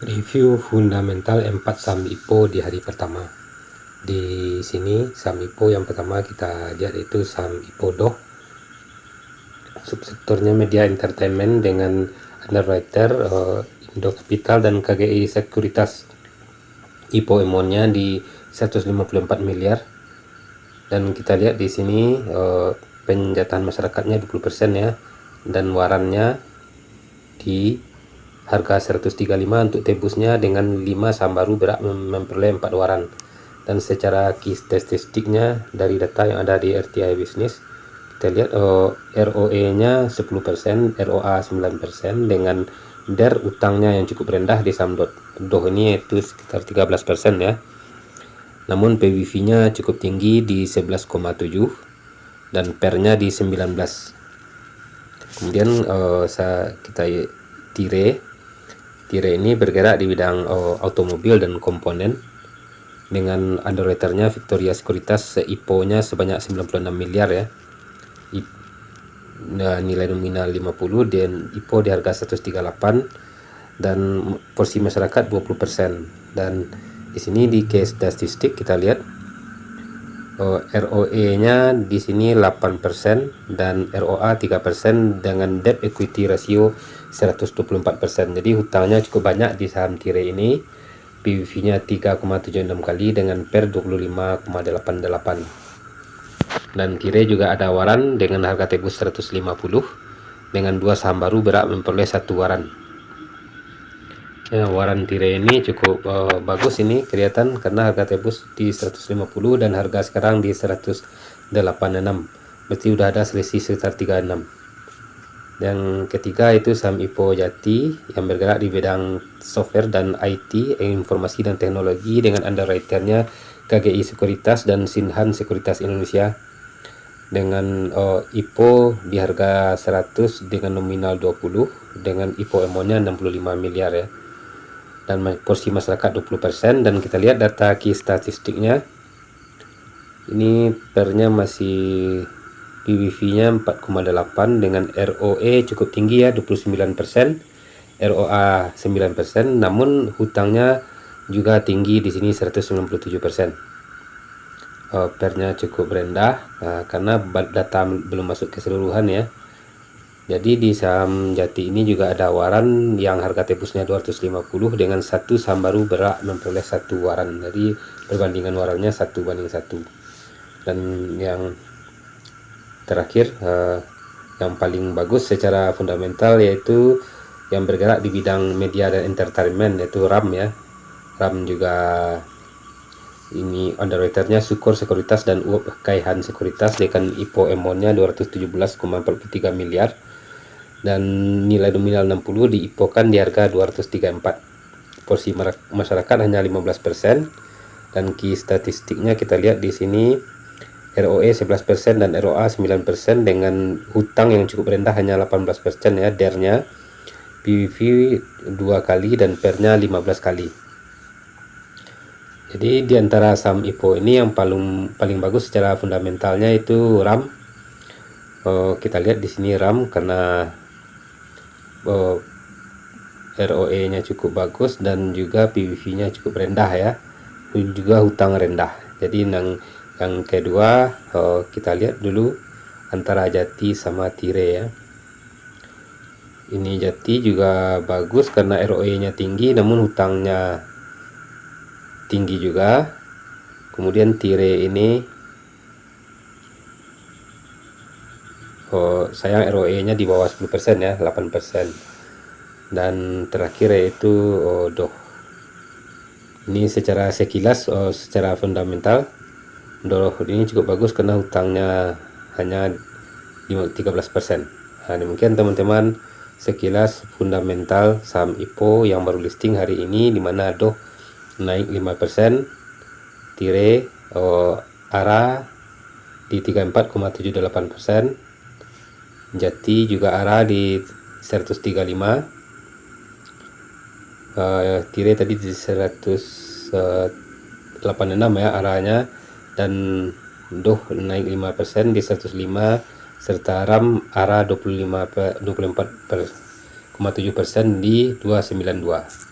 Review fundamental 4 saham IPO di hari pertama. Di sini saham IPO yang pertama kita lihat itu saham IPO Doh. Subsektornya media entertainment dengan underwriter Indo Capital dan KGI Sekuritas. IPO emonnya di 154 miliar. Dan kita lihat di sini penjatahan masyarakatnya 20% ya, dan warannya di harga 135 untuk tebusnya dengan 5 saham baru berhak memperoleh 4 waran. Dan secara key statistiknya dari data yang ada di RTI Business, kita lihat ROE nya 10%, ROA 9%, dengan DER utangnya yang cukup rendah di saham Doh ini yaitu sekitar 13% ya. Namun PBV nya cukup tinggi di 11,7 dan PER-nya di 19. Kemudian kita Tire ini bergerak di bidang otomobil dan komponen dengan underwriternya Victoria Sekuritas. IPO-nya sebanyak 96 miliar ya. Nilai nominal 50 dan IPO di harga 138 dan porsi masyarakat 20%. Dan di sini di case statistik kita lihat ROE-nya di sini 8% dan ROA 3% dengan debt equity ratio 124%. Jadi hutangnya cukup banyak di saham Tire ini. PBV-nya 3,76 kali dengan PER 25,88. Dan Tire juga ada waran dengan harga tebus 150 dengan 2 saham baru berhak memperoleh 1 waran. Ya, waran Tire ini cukup bagus ini kelihatan karena harga tebus di 150 dan harga sekarang di 186. Berarti udah ada selisih sekitar 36. Yang ketiga itu saham IPO Jati yang bergerak di bidang software dan IT, informasi dan teknologi, dengan underwriternya KGI Sekuritas dan Sinhan Sekuritas Indonesia dengan IPO di harga 100 dengan nominal 20 dengan IPO emonnya 65 miliar ya. Dan porsi masyarakat 20%. Dan kita lihat data key statistiknya ini PER-nya masih PBV-nya 4,8 dengan ROE cukup tinggi ya 29%, ROA 9%, namun hutangnya juga tinggi di sini 197%. PER-nya cukup rendah karena data belum masuk keseluruhan ya. Jadi di saham Jati ini juga ada waran yang harga tebusnya 250 dengan 1 saham baru berhak memperoleh 1 waran. Jadi perbandingan warannya 1:1. Dan yang terakhir yang paling bagus secara fundamental yaitu yang bergerak di bidang media dan entertainment yaitu RAM ya. RAM juga ini underwriternya Sukor Sekuritas dan UOB Kaihan Sekuritas dengan IPO emonnya 217,43 miliar dan nilai nominal 60 diipokan di harga 234. Porsi masyarakat hanya 15% dan key statistiknya kita lihat di sini ROE 11% dan ROA 9% dengan hutang yang cukup rendah hanya 18% ya. DER-nya PBV 2 kali dan PER-nya 15 kali. Jadi di antara saham IPO ini yang paling bagus secara fundamentalnya itu RAM. Kita lihat di sini RAM karena ROE-nya cukup bagus dan juga PBV-nya cukup rendah ya. Juga hutang rendah. Jadi yang kedua kita lihat dulu antara Jati sama Tire ya. Ini Jati juga bagus karena ROE-nya tinggi namun hutangnya tinggi juga. Kemudian Tire ini sayang ROE-nya di bawah 10% ya, 8%. Dan terakhir yaitu Doh. Ini secara sekilas secara fundamental Doh ini cukup bagus karena hutangnya hanya 13%. Nah, demikian teman-teman sekilas fundamental saham IPO yang baru listing hari ini, di mana Doh naik 5%, Tire ARA di 34,78%, Jati juga ARA di 135, Tire tadi di 186 ya arahnya, dan Doh naik 5% di 105, serta RAM ARA 24,7% di 292.